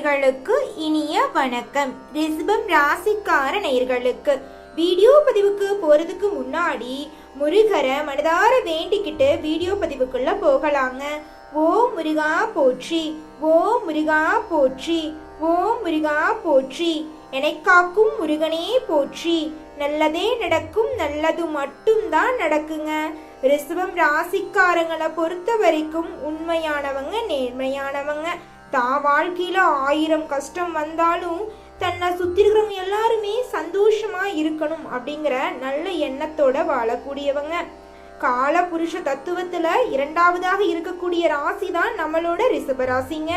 நேயர்களுக்கு இனிய வணக்கம். ரிஷபம் ராசிக்கார நேயர்களுக்கு வீடியோ பதிவுக்கு போறதுக்கு முன்னாடி முருகரை மனதார வேண்டிக்கிட்டு வீடியோ பதிவுக்குள்ள போகலாங்க. ஓம் முருகா போற்றி, ஓம் முருகா போற்றி, ஓம் முருகா போற்றி, என்னை காக்கும் முருகனே போற்றி. நல்லதே நடக்கும், நல்லது மட்டும்தான் நடக்குங்க. ரிஷபம் ராசிக்காரங்களை பொறுத்த வரைக்கும் உண்மையானவங்க, நேர்மையானவங்க. தான் வாழ்க்கையில 1000 கஷ்டம் வந்தாலும் தன்னை சுத்தி இருக்கிறவங்க எல்லாருமே சந்தோஷமா இருக்கணும் அப்படிங்கிற நல்ல எண்ணத்தோட வாழக்கூடியவங்க. கால புருஷ தத்துவத்துல 2வதாக இருக்கக்கூடிய ராசி தான் நம்மளோட ரிஷப ராசிங்க.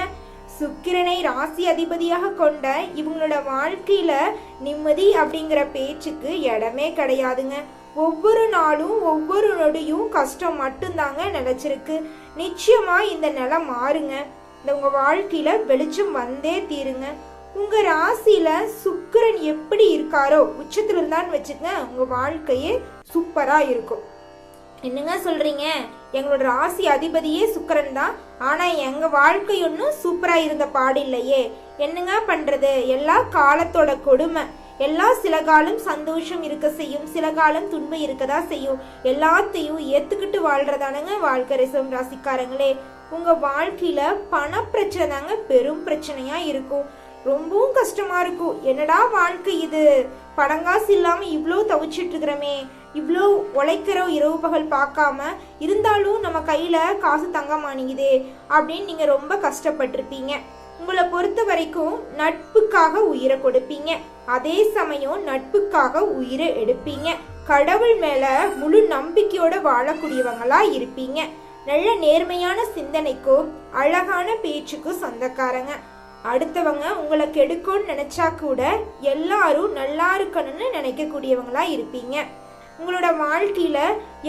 சுக்கிரனை ராசி அதிபதியாக கொண்ட இவங்களோட வாழ்க்கையில நிம்மதி அப்படிங்கிற பேச்சுக்கு இடமே கிடையாதுங்க. ஒவ்வொரு நாளும் ஒவ்வொரு நொடியும் கஷ்டம் மட்டும்தாங்க நிலைச்சிருக்கு. நிச்சயமா இந்த நிலை மாறுங்க. உங்க வாழ்க்கையில வெளிச்சம் வந்தே தீருங்க. உங்க ராசியில சுக்கிரன் எப்படி இருக்காரோ உச்சத்துல இருந்தான்னு வச்சுங்க, உங்க வாழ்க்கையே சூப்பரா இருக்கும். என்னங்க சொல்றீங்க, எங்களோட ராசி அதிபதியே சுக்கிரன் தான், ஆனா எங்க வாழ்க்கை ஒன்றும் சூப்பரா இருந்த பாடு இல்லையே, என்னங்க பண்றது? எல்லா காலத்தோட கொடுமை. சில காலம் சந்தோஷம் இருக்க செய்யும், சில காலம் துன்பம் இருக்கதா செய்யும். எல்லாத்தையும் ஏத்துக்கிட்டு வாழ்றதானங்க வாழ்க்கை. ரிஷபம் ராசிக்காரங்களே, உங்க வாழ்க்கையில பண பிரச்சனை தாங்க பெரும் பிரச்சனையா இருக்கும். ரொம்பவும் கஷ்டமா இருக்கும். என்னடா வாழ்க்கை இது, பணங்காசு இல்லாம இவ்வளோ தவிச்சிட்டு இருக்கிறோமே, இவ்வளோ உழைக்கிற இரவு பகல் பார்க்காம இருந்தாலும் நம்ம கையில காசு தங்க மாட்டேங்குதே அப்படின்னு நீங்க ரொம்ப கஷ்டப்பட்டிருப்பீங்க. உங்களை பொறுத்த வரைக்கும் நட்புக்காக உயிரை கொடுப்பீங்க, அதே சமயம் நட்புக்காக உயிரை எடுப்பீங்க. கடவுள் மேல முழு நம்பிக்கையோட வாழக்கூடியவங்களா இருப்பீங்க. நல்ல நேர்மையான சிந்தனைக்கும் அழகான பேச்சுக்கும் சொந்தக்காரங்க. அடுத்தவங்க உங்களை கெடுக்கும்னு நினைச்சா கூட எல்லாரும் நல்லா இருக்கணும்னு நினைக்கக்கூடியவங்களா இருப்பீங்க. உங்களோட வாழ்க்கையில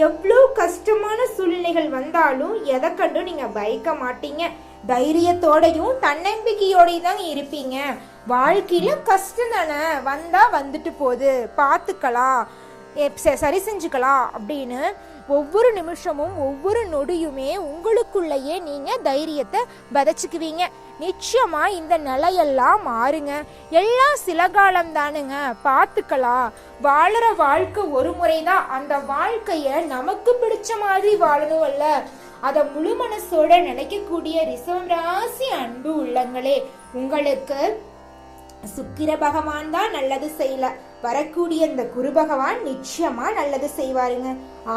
எவ்வளோ கஷ்டமான சூழ்நிலைகள் வந்தாலும் எதை கண்டும் நீங்க பயக்க மாட்டீங்க. தைரியத்தோடையும் தன்னம்பிக்கையோடையும் தான் இருப்பீங்க. வாழ்க்கையில கஷ்டம் தானே, வந்தா வந்துட்டு போகுது, பார்த்துக்கலாம், சரி செஞ்சுக்கலாம் அப்படின்னு ஒவ்வொரு நிமிஷமும் ஒவ்வொரு நொடியுமே உங்களுக்குள்ளேயே நீங்க தைரியத்தை விதைச்சுக்குவீங்க. நிச்சயமா இந்த நிலையெல்லாம் மாறுங்க. எல்லாம் சில காலம் தானுங்க, பார்த்துக்கலாம். வாழற வாழ்க்கை ஒரு முறைதான், அந்த வாழ்க்கைய நமக்கு பிடிச்ச மாதிரி வாழணும் அல்ல, அதை முழு மனசோட நினைக்கக்கூடிய ரிஷபம் ராசி அன்பு உள்ளங்களே, உங்களுக்கு சுக்கிர பகவான் தான் நல்லது செய்யல, வரக்கூடிய இந்த குரு பகவான் நிச்சயமா நல்லது செய்வாருங்க.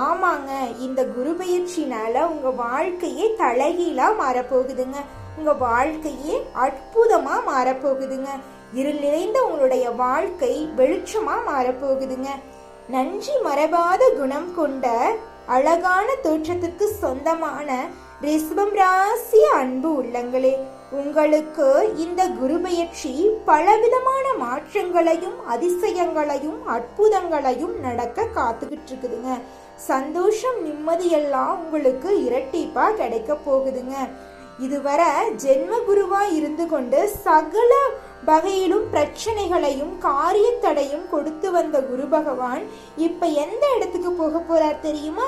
ஆமாங்க, இந்த குரு பயிற்சினால உங்க வாழ்க்கையே தலைகீழா மாறப்போகுதுங்க. உங்க வாழ்க்கையே அற்புதமா மாறப்போகுதுங்க. இருள் நிறைந்த உங்களுடைய வாழ்க்கை வெளிச்சமா மாறப்போகுதுங்க. நன்றி மறவாத குணம் கொண்ட அழகான தோற்றத்துக்கு சொந்தமான ரிஷபம் ராசி அன்பு உள்ளங்களே, உங்களுக்கு இந்த குரு பயிற்சி பலவிதமான மாற்றங்களையும் அதிசயங்களையும் அற்புதங்களையும் நடக்க காத்துக்கிட்டு இருக்குதுங்க. சந்தோஷம் நிம்மதியெல்லாம் உங்களுக்கு இரட்டிப்பா கிடைக்க போகுதுங்க. இதுவரை ஜென்ம குருவா இருந்து கொண்டு சகல வகையிலும் பிரச்சனைகளையும் காரியத்தடையும் கொடுத்து வந்த குரு பகவான் இப்ப எந்த இடத்துக்கு போக போறார் தெரியுமா?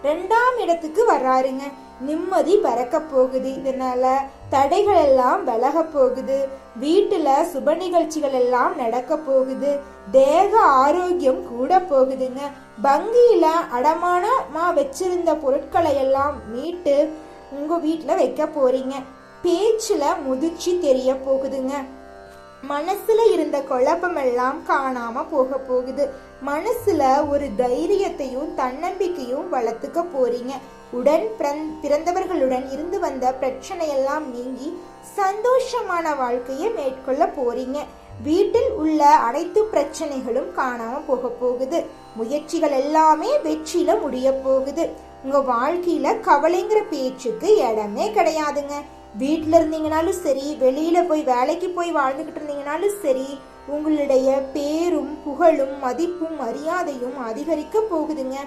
2ஆம் இடத்துக்கு வர்றாருங்க. நிம்மதி பறக்க போகுது. இதனால தடைகள் எல்லாம் விலக போகுது. வீட்டுல சுப நிகழ்ச்சிகள் எல்லாம் நடக்க போகுது. தேக ஆரோக்கியம் கூட போகுதுங்க. வங்கியில அடமானமா வச்சிருந்த பொருட்களை எல்லாம் மீட்டு உங்க வீட்டுல வைக்க போறீங்க. பேச்சுல முதிர்ச்சி தெரிய போகுதுங்க. மனசுல இருந்த குழப்பம் எல்லாம் காணாம போக போகுது. மனசுல ஒரு தைரியத்தையும் தன்னம்பிக்கையும் வளர்த்துக்க போறீங்க. உடன் பிறந்தவர்களுடன் இருந்து வந்த பிரச்சனையெல்லாம் நீங்கி சந்தோஷமான வாழ்க்கையை மேற்கொள்ள போறீங்க. வீட்டில் உள்ள அனைத்து பிரச்சனைகளும் காணாம போக போகுது. முயற்சிகள் எல்லாமே வெற்றியில முடிய போகுது. உங்க வாழ்க்கையில கவலைங்கிற பேச்சுக்கு இடமே கிடையாதுங்க. வீட்டுல இருந்தீங்கனாலும் சரி, வெளியில போய் வேலைக்கு போய் வாழ்ந்துகிட்டு இருந்தீங்கனாலும் சரி, உங்களுடைய பேரும் புகழும் மதிப்பும் மரியாதையும் அதிகரிக்க போகுதுங்க.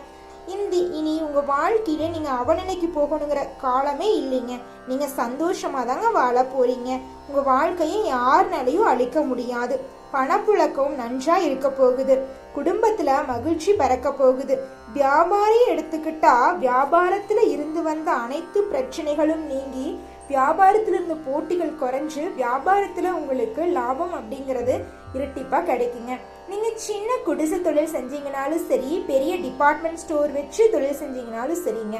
இனி உங்க வாழ்க்கையில நீங்க அவநிலைக்கு போகணுங்கிற காலமே இல்லைங்க. நீங்க சந்தோஷமா தாங்க வாழ போறீங்க. உங்க வாழ்க்கையை யாருனாலையும் அழிக்க முடியாது. பணப்புழக்கம் நன்றா இருக்க போகுது. குடும்பத்துல மகிழ்ச்சி பறக்க போகுது. வியாபாரி எடுத்துக்கிட்டா வியாபாரத்துல இருந்து வந்த அனைத்து பிரச்சனைகளும் நீங்கி வியாபாரத்துல இருந்த போட்டிகள் குறைஞ்சு வியாபாரத்துல உங்களுக்கு லாபம் அப்படிங்கிறது இரட்டிப்பா கிடைக்குங்க. நீங்க சின்ன குடிசை தொழில் செஞ்சீங்கனாலும் சரி, பெரிய டிபார்ட்மெண்ட் ஸ்டோர் வச்சு தொழில் செஞ்சீங்கனாலும் சரிங்க,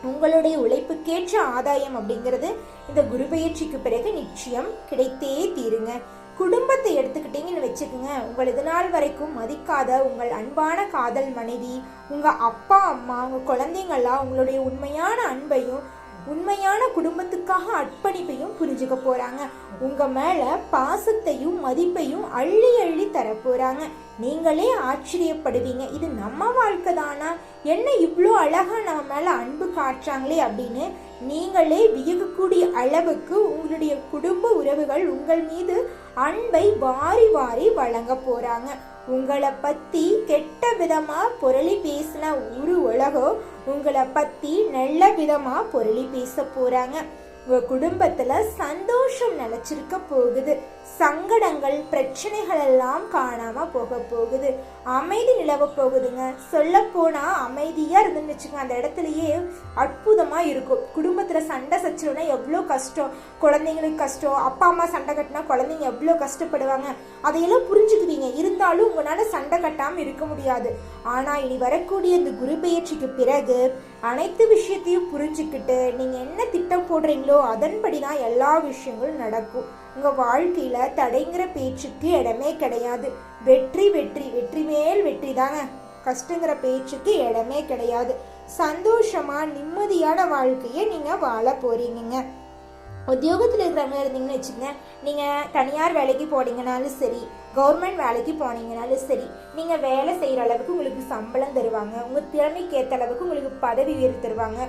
உங்களுடைய உழைப்புக்கேற்ற ஆதாயம் அப்படிங்கிறது இந்த குரு பெயர்ச்சிக்கு பிறகு நிச்சயம் கிடைத்தே தீருங்க. குடும்பத்தை எடுத்துக்கிட்டீங்கன்னு வச்சுக்கோங்க, உங்கள் இது நாள் வரைக்கும் மதிக்காத உங்கள் அன்பான காதல் மனைவி, உங்க அப்பா அம்மா, உங்க குழந்தைங்கள்லாம் உங்களுடைய உண்மையான அன்பையும் உண்மையான குடும்பத்துக்காக அர்ப்பணிப்பையும் புரிஞ்சுக்க போறாங்க. உங்க மேல பாசத்தையும் மதிப்பையும் அள்ளி அள்ளி தர போறாங்க. நீங்களே ஆச்சரியப்படுவீங்க, இது நம்ம வாழ்க்கை தானா, என்ன இவ்வளோ அழகா நம்ம மேல அன்பு காட்டுறாங்களே அப்படின்னு நீங்களே வியக்கக்கூடிய அளவுக்கு உங்களுடைய குடும்ப உறவுகள் உங்கள் மீது அன்பை வாரி வாரி வழங்க போறாங்க. உங்களை பத்தி கெட்ட விதமா பொருளி பேசின ஒரு உலகம் உங்களை பத்தி நல்ல விதமா பொருளி பேச போறாங்க. உங்க குடும்பத்துல சந்தோஷம் நிலைச்சிருக்க போகுது. சங்கடங்கள் பிரச்சனைகள் எல்லாம் காணாம போக போகுது. அமைதி நிலவ போகுதுங்க. சொல்ல போனா அமைதியா இருந்துன்னு வச்சுக்கோங்க, அந்த இடத்துலயே அற்புதமா இருக்கும். குடும்பத்துல சண்டை சச்சரவுனா எவ்வளோ கஷ்டம், குழந்தைங்களுக்கு கஷ்டம், அப்பா அம்மா சண்டை கட்டினா குழந்தைங்க எவ்வளோ கஷ்டப்படுவாங்க, அதையெல்லாம் புரிஞ்சுக்குவீங்க. இருந்தாலும் உங்களால சண்டை கட்டாம இருக்க முடியாது. ஆனா இனி வரக்கூடிய இந்த குரு பெயர்ச்சிக்கு பிறகு அனைத்து விஷயத்தையும் புரிஞ்சுக்கிட்டு நீங்க என்ன திட்டம் போடுறீங்களோ அதன்படிதான் எல்லா விஷயங்களும் நடக்கும். உங்க வாழ்க்கையில தடைங்கிற பேச்சுக்கு இடமே கிடையாது. வெற்றி வெற்றி வெற்றி மேல் வெற்றி தாங்க. கஷ்டங்கிற பேச்சுக்கு இடமே கிடையாது. சந்தோஷமா நிம்மதியான வாழ்க்கையை நீங்க வாழ போறீங்க. உத்தியோகத்தில் இருக்கிறவங்க இருந்தீங்கன்னு வச்சுக்கோங்க, நீங்கள் தனியார் வேலைக்கு போனீங்கனாலும் சரி, கவர்மெண்ட் வேலைக்கு போனீங்கனாலும் சரி, நீங்கள் வேலை செய்கிற அளவுக்கு உங்களுக்கு சம்பளம் தருவாங்க. உங்கள் திறமைக்கு ஏற்ற அளவுக்கு உங்களுக்கு பதவி உயர்வு தருவாங்க.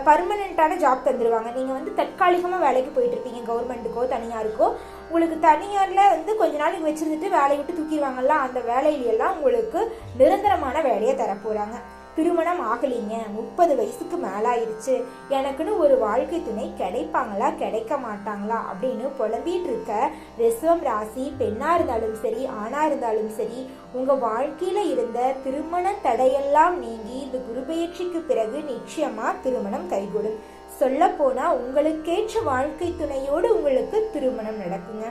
பர்மனெண்ட்டான ஜாப் தந்துடுவாங்க. நீங்கள் தற்காலிகமாக வேலைக்கு போயிட்டு இருப்பீங்க, கவர்மெண்ட்டுக்கோ தனியாருக்கோ. உங்களுக்கு தனியாரில் கொஞ்ச நாளைக்கு வச்சுருந்துட்டு வேலையை விட்டு தூக்கிடுவாங்கல்ல, அந்த வேலையிலெல்லாம் உங்களுக்கு நிரந்தரமான வேலையை தரப்போகிறாங்க. திருமணம் ஆகலிங்க, 30 வயசுக்கு மேலாயிருச்சு, எனக்குன்னு ஒரு வாழ்க்கை துணை கிடைப்பாங்களா கிடைக்க மாட்டாங்களா அப்படின்னு புலம்பிட்டு இருக்க ரிஷபம் ராசி பெண்ணா இருந்தாலும் சரி ஆணா இருந்தாலும் சரி, உங்க வாழ்க்கையில இருந்த திருமண தடையெல்லாம் நீங்கி இந்த குருபெயர்ச்சிக்கு பிறகு நிச்சயமா திருமணம் கைகூடும். சொல்ல போனா உங்களுக்கேற்ற வாழ்க்கை துணையோடு உங்களுக்கு திருமணம் நடக்குங்க.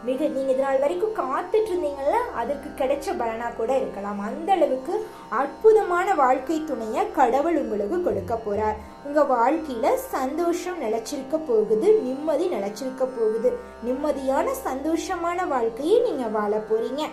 நீங்க இது நாள் வரைக்கும் காத்துட்டு இருந்தீங்கல்ல, அதற்கு கிடைச்ச பலனா கூட இருக்கலாம். அந்த அளவுக்கு அற்புதமான வாழ்க்கை துணைய கடவுள் உங்களுக்கு கொடுக்க போறார். உங்க வாழ்க்கையில சந்தோஷம் நிலைச்சிருக்க போகுது, நிம்மதி நிலைச்சிருக்க போகுது. நிம்மதியான சந்தோஷமான வாழ்க்கையை நீங்க வாழ போறீங்க.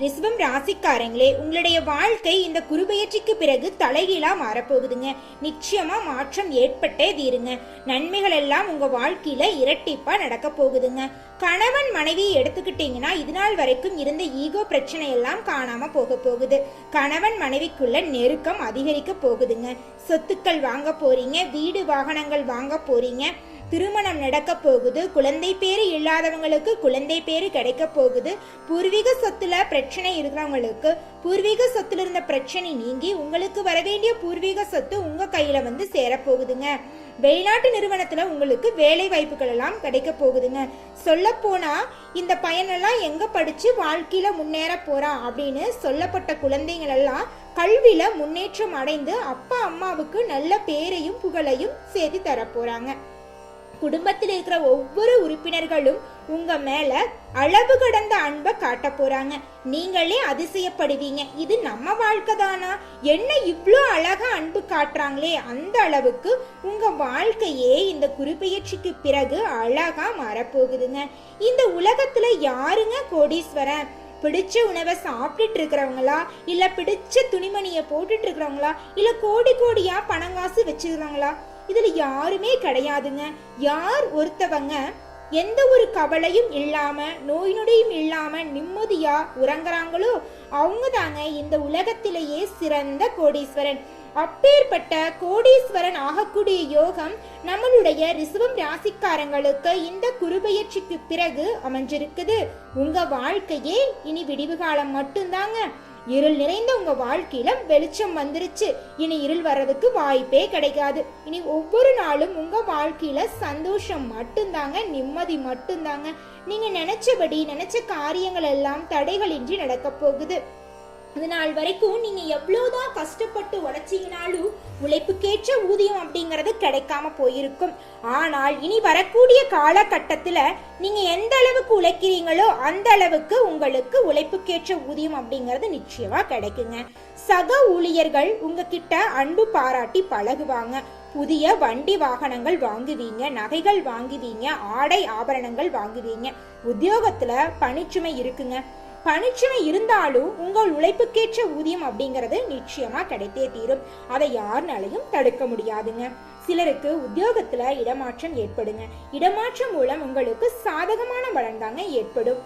ரிஷபம் ராசிக்காரங்களே, உங்களுடைய வாழ்க்கை இந்த குருபெயர்ச்சிக்கு பிறகு தலைகீழா மாறப்போகுதுங்க. நிச்சயமா மாற்றம் ஏற்பட்டே தீருங்க. நன்மைகள் எல்லாம் உங்க வாழ்க்கையில இரட்டிப்பா நடக்க போகுதுங்க. கணவன் மனைவி எடுத்துக்கிட்டீங்கன்னா இது நாள் வரைக்கும் இருந்த ஈகோ பிரச்சனை எல்லாம் காணாம போக போகுது. கணவன் மனைவிக்குள்ள நெருக்கம் அதிகரிக்க போகுதுங்க. சொத்துக்கள் வாங்க போறீங்க, வீடு வாகனங்கள் வாங்க போறீங்க, திருமணம் நடக்க போகுது. குழந்தை பேரு இல்லாதவங்களுக்கு குழந்தை பேரு கிடைக்க போகுது. பூர்வீக சொத்துல பிரச்சனை இருக்கிறவங்களுக்கு பூர்வீக சொத்துல இருந்த பிரச்சனை நீங்கி உங்களுக்கு வரவேண்டிய பூர்வீக சொத்து உங்க கையில சேரப்போகுதுங்க. வெளிநாட்டு நிறுவனத்துல உங்களுக்கு வேலை வாய்ப்புகள் எல்லாம் கிடைக்க போகுதுங்க. சொல்ல போனா இந்த பையனெல்லாம் எங்க படிச்சு வாழ்க்கையில முன்னேற போறான் அப்படின்னு சொல்லப்பட்ட குழந்தைகள் எல்லாம் கல்வியில முன்னேற்றம் அடைந்து அப்பா அம்மாவுக்கு நல்ல பேரையும் புகழையும் சேர்த்து தர போறாங்க. குடும்பத்தில் இருக்கிற ஒவ்வொரு உறுப்பினர்களும் உங்க மேல அளவு கடந்த அன்பை காட்ட போறாங்க. நீங்களே அதிசயப்படுவீங்க, இது நம்ம வாழ்க்கை தானா, என்ன இவ்வளோ அழகா அன்பு காட்டுறாங்களே. அந்த அளவுக்கு உங்க வாழ்க்கையே இந்த குருபெயர்ச்சிக்கு பிறகு அழகா மாறப்போகுதுங்க. இந்த உலகத்துல யாருங்க கோடீஸ்வரன்? பிடிச்ச உணவை சாப்பிட்டுட்டு இருக்கிறவங்களா, இல்ல பிடிச்ச துணிமணியை போட்டுட்டு இருக்கிறவங்களா, இல்ல கோடி கோடியா பணங்காசு வச்சிருக்கிறவங்களா? இதுல யாருமே கிடையாதுங்க. யார் ஒருத்தவங்க எந்த ஒரு கவலையும் இல்லாம நோய் நொடியும் இல்லாம நிம்மதியா உறங்குறாங்களோ அவங்க தாங்க இந்த உலகத்திலேயே சிறந்த கோடீஸ்வரன். அப்பேற்பட்ட கோடீஸ்வரன் ஆகக்கூடிய யோகம் நம்மளுடைய ரிஷபம் ராசிக்காரங்களுக்கு இந்த குருபெயர்ச்சிக்கு பிறகு அமைஞ்சிருக்குது. உங்க வாழ்க்கையே இனி விடிவு காலம் மட்டும்தாங்க. இருள் நிறைந்த உங்க வாழ்க்கையில வெளிச்சம் வந்துருச்சு. இனி இருள் வர்றதுக்கு வாய்ப்பே கிடைக்காது. இனி ஒவ்வொரு நாளும் உங்க வாழ்க்கையில சந்தோஷம் மட்டும்தாங்க, நிம்மதி மட்டும்தாங்க. நீங்க நினைச்சபடி நினைச்ச காரியங்கள் எல்லாம் தடைகளின்றி நடக்க போகுது. இது நாள் வரைக்கும் நீங்க எவ்வளவுதான் கஷ்டப்பட்டு உழைச்சீங்கனாலும் உழைப்புக்கேற்ற ஊதியம் அப்படிங்கறது கிடைக்காம போயிருக்கும். ஆனால் இனி வரக்கூடிய காலகட்டத்துல நீங்க எந்த அளவுக்கு உழைக்கிறீங்களோ அந்த அளவுக்கு உங்களுக்கு உழைப்புக்கேற்ற ஊதியம் அப்படிங்கறது நிச்சயமா கிடைக்குங்க. சக ஊழியர்கள் உங்ககிட்ட அன்பு பாராட்டி பழகுவாங்க. புதிய வண்டி வாகனங்கள் வாங்குவீங்க, நகைகள் வாங்குவீங்க, ஆடை ஆபரணங்கள் வாங்குவீங்க. உத்தியோகத்துல பணிச்சுமை இருக்குங்க. பணிச்சுமை இருந்தாலும் உங்கள் உழைப்புக்கேற்ற ஊதியம் அப்படிங்கிறது நிச்சயமா கிடைத்தே தீரும். அதை யாருனாலையும் தடுக்க முடியாதுங்க. சிலருக்கு உத்தியோகத்துல இடமாற்றம் ஏற்படுங்க. இடமாற்றம் மூலம் உங்களுக்கு சாதகமான பலன் தாங்க ஏற்படும்.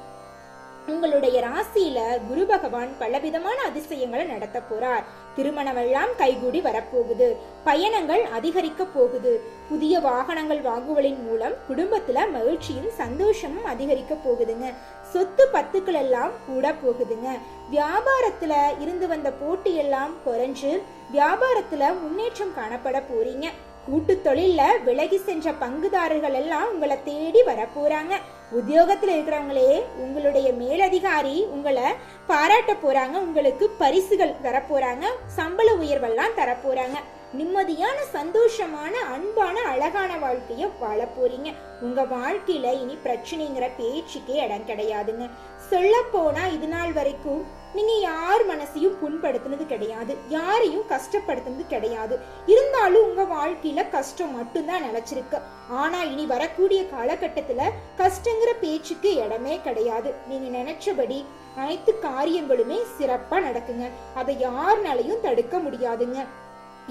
உங்களுடைய ராசியில குரு பகவான் பலவிதமான அதிசயங்களை நடத்த போறார். திருமணமெல்லாம் கைகூடி வரப்போகுது. பயணங்கள் அதிகரிக்க போகுது. புதிய வாகனங்கள் வாங்குவதின் மூலம் குடும்பத்துல மகிழ்ச்சியும் சந்தோஷமும் அதிகரிக்க போகுதுங்க. சொத்து பத்துக்கள் எல்லாம் கூட போகுதுங்க. வியாபாரத்துல இருந்து வந்த போட்டி எல்லாம் குறைஞ்சு வியாபாரத்துல முன்னேற்றம் காணப்பட போறீங்க. கூட்டு தொழில விலகி சென்ற பங்குதாரர்கள் எல்லாம் உங்களை தேடி வர போறாங்க. உத்தியோகத்துல இருக்கிறவங்களே உங்களுடைய மேலதிகாரி உங்களை பாராட்ட போறாங்க. உங்களுக்கு பரிசுகள் தரப்போறாங்க. சம்பள உயர்வெல்லாம் தரப்போறாங்க. நிம்மதியான சந்தோஷமான அன்பான அழகான வாழ்க்கைய வாழ போறீங்க. உங்க வாழ்க்கையில இனி பிரச்சனைங்கிற பேச்சுக்கே இடம் கிடையாதுங்க. சொல்ல போனா இது நாள் வரைக்கும் நீங்க யார் மனசையும் புண்படுத்தினது கிடையாது, யாரையும் கஷ்டப்படுத்தினது கிடையாது. இருந்தாலும் உங்க வாழ்க்கையில கஷ்டம் மட்டும்தான் நிலைச்சிருக்கு. ஆனா இனி வரக்கூடிய காலகட்டத்துல கஷ்டங்கிற பேச்சுக்கு இடமே கிடையாது. நீங்க நினைச்சபடி அனைத்து காரியங்களுமே சிறப்பா நடக்குங்க. அதை யாருனாலையும் தடுக்க முடியாதுங்க.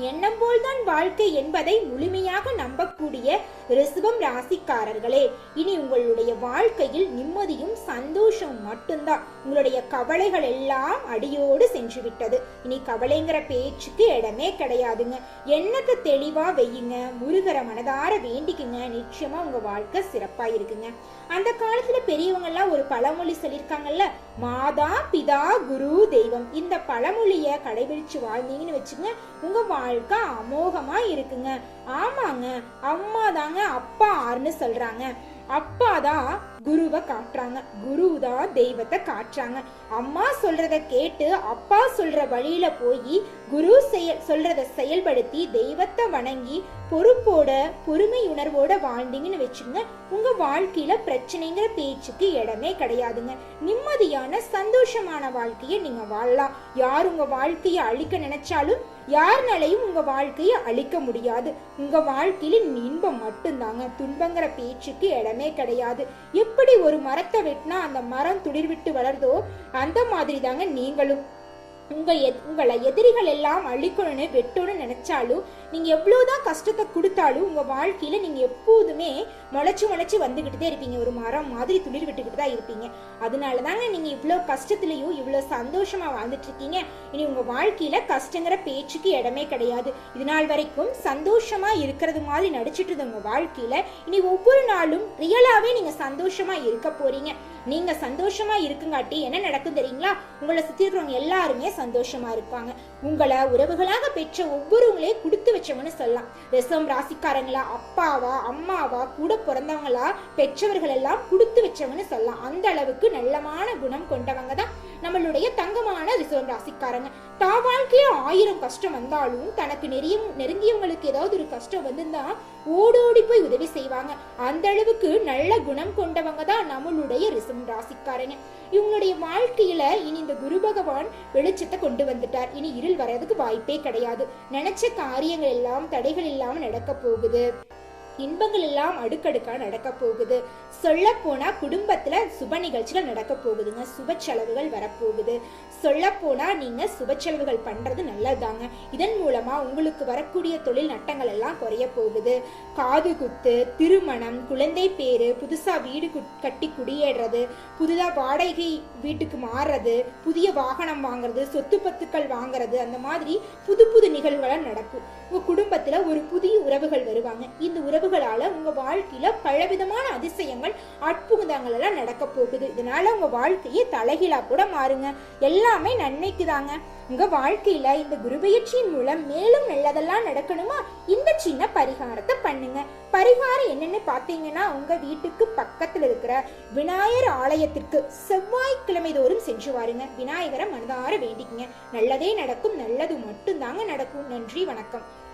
எண்ணம் போல்தான் வாழ்க்கை என்பதை முழுமையாக நம்பக்கூடிய ரிஷபம் ராசிக்காரர்களே, இனி உங்களுடைய வாழ்க்கையில் நிம்மதியும் சந்தோஷம் மட்டும்தான். உங்களுடைய கவலைகள் எல்லாம் அடியோடு சென்று விட்டது. இனி கவலைங்கிற பேச்சுக்கு இடமே கிடையாதுங்க. எண்ணத்தை தெளிவா வையுங்க. முருகரை மனதார வேண்டிக்குங்க. நிச்சயமா உங்க வாழ்க்கை சிறப்பா இருக்குங்க. அந்த காலத்துல பெரியவங்க எல்லாம் ஒரு பழமொழி சொல்லியிருக்காங்கல்ல, மாதா பிதா குரு தெய்வம். இந்த பழமொழிய கடைபிடிச்சு வாழ்ந்தீங்கன்னு வச்சுங்க, உங்க வாழ்க்கை அமோகமா இருக்குங்க. ஆமாங்க, அம்மா தாங்க அப்பா ஆறுன்னு சொல்றாங்க. அப்பா தான் குருவை காட்டுறாங்க, குரு தான் தெய்வத்தை காட்டுறாங்க. அம்மா சொல்றத கேட்டு அப்பா சொல்ற வழியில போய் குரு சொல்றத செயல்படுத்தி தெய்வத்தை வணங்கி பொறுப்போட பொறுமை உணர்வோட வாழ்ந்தீங்கன்னு வச்சுங்க, உங்க வாழ்க்கையில பிரச்சனைங்கிற பேச்சுக்கு இடமே கிடையாதுங்க. நிம்மதியான சந்தோஷமான வாழ்க்கையை நீங்க வாழலாம். யார் உங்க வாழ்க்கையை அழிக்க நினைச்சாலும் யாருனாலையும் உங்க வாழ்க்கையை அழிக்க முடியாது. உங்க வாழ்க்கையில இன்பம் மட்டும்தாங்க. துன்பங்கிற பேச்சுக்கு இடமே கிடையாது. எப்படி ஒரு மரத்தை வெட்டினா அந்த மரம் துளிர்விட்டு வளர்தோ அந்த மாதிரி தாங்க நீங்களும். உங்களை எதிரிகள் எல்லாம் அழிக்கணும்னு வெட்டணும்னு நினைச்சாலும் நீங்க எவ்வளவுதான் கஷ்டத்தை கொடுத்தாலும் உங்க வாழ்க்கையில நீங்க எப்போதுமே முளைச்சு வந்துகிட்டுதே இருப்பீங்க. ஒரு மரம் மாதிரி துளிர் விட்டுக்கிட்டு தான் இருப்பீங்க. அதனாலதாங்க நீங்க இவ்வளவு கஷ்டத்திலையும் இவ்வளவு சந்தோஷமா வாழ்ந்துட்டு இருக்கீங்க. இனி உங்க வாழ்க்கையில கஷ்டங்கிற பேச்சுக்கு இடமே கிடையாது. இது நாள் வரைக்கும் சந்தோஷமா இருக்கிறது மாதிரி நடிச்சிட்டு இருந்த உங்க வாழ்க்கையில இனி ஒவ்வொரு நாளும் ரியலாவே நீங்க சந்தோஷமா இருக்க போறீங்க. நீங்க சந்தோஷமா இருக்குங்காட்டி என்ன நடக்கும் தெரியுங்களா? உங்களை சுத்தி இருக்கிறவங்க எல்லாருமே சந்தோஷமா இருப்பாங்க. உங்களை உறவுகளாக பெற்ற ஒவ்வொருவங்களையும் கொடுத்து வச்சவங்கன்னு சொல்லலாம். ரிஷபம் ராசிக்காரங்களா, அப்பாவா அம்மாவா கூட பிறந்தவங்களா பெற்றவர்கள் எல்லாம் கொடுத்து வச்சவங்கன்னு சொல்லலாம். அந்த அளவுக்கு நல்லமான குணம் கொண்டவங்க தான் நம்மளுடைய தங்கமான ரிஷபம் ராசிக்காரங்க. தான் வாழ்க்கையில 1000 கஷ்டம் வந்தாலும் தனக்கு நெருங்கியவங்களுக்கு ஏதாவது ஒரு கஷ்டம் வந்திருந்தா ஓடோடி போய் உதவி செய்வாங்க. அந்த அளவுக்கு நல்ல குணம் கொண்டவங்க தான் நம்மளுடைய ரிஷபம் ராசிக்காரங்க. இவங்களுடைய வாழ்க்கையில இனி இந்த குரு பகவான் வெளிச்சத்தை கொண்டு வந்துட்டார். இனி இருள் வர்றதுக்கு வாய்ப்பே கிடையாது. நினைச்ச காரியங்கள் எல்லாம் தடைகள் இல்லாம நடக்க போகுது. இன்பங்கள் எல்லாம் அடுக்கடுக்கா நடக்க போகுது. சொல்ல போனா குடும்பத்துல சுப நிகழ்ச்சிகள் நடக்க போகுதுங்க. சுப செலவுகள் வரப்போகுது. சொல்ல போனா நீங்க சுப செலவுகள் பண்றது நல்லதாங்க. இதன் மூலமா உங்களுக்கு வரக்கூடிய தொழில் நட்டங்கள் எல்லாம் குறைய போகுது. காது குத்து, திருமணம், குழந்தை பேரு, புதுசா வீடு கட்டி குடியேறது, புதுதா வாடகை வீட்டுக்கு மாறுறது, புதிய வாகனம் வாங்குறது, சொத்து பத்துக்கள் வாங்குறது, அந்த மாதிரி புது நிகழ்வுகள் நடக்கும். உங்க குடும்பத்துல ஒரு புதிய உறவுகள் வருவாங்க. இந்த உறவுகளால உங்க வாழ்க்கை வாழ்க்கையில பலவிதமான அதிசயங்கள் அற்புதங்கள் எல்லாம் நடக்க போகுது. இதனால உங்க வாழ்க்கையை தலைகீழா கூட மாறுங்க. எல்லாமே நன்மைக்கு தாங்க. உங்க வாழ்க்கையில இந்த குருபெயர்ச்சியின் மூலம் மேலும் நல்லதெல்லாம் நடக்கணுமா, இந்த சின்ன பரிகாரத்தை பண்ணுங்க. பரிகாரம் என்னன்னு பாத்தீங்கன்னா, உங்க வீட்டுக்கு பக்கத்துல இருக்கிற விநாயகர் ஆலயத்திற்கு செவ்வாய்க்கிழமை தோறும் சென்று வாருங்க. விநாயகரை மனதார வேண்டிக்குங்க. நல்லதே நடக்கும், நல்லது மட்டும் தாங்க நடக்கும். நன்றி, வணக்கம்.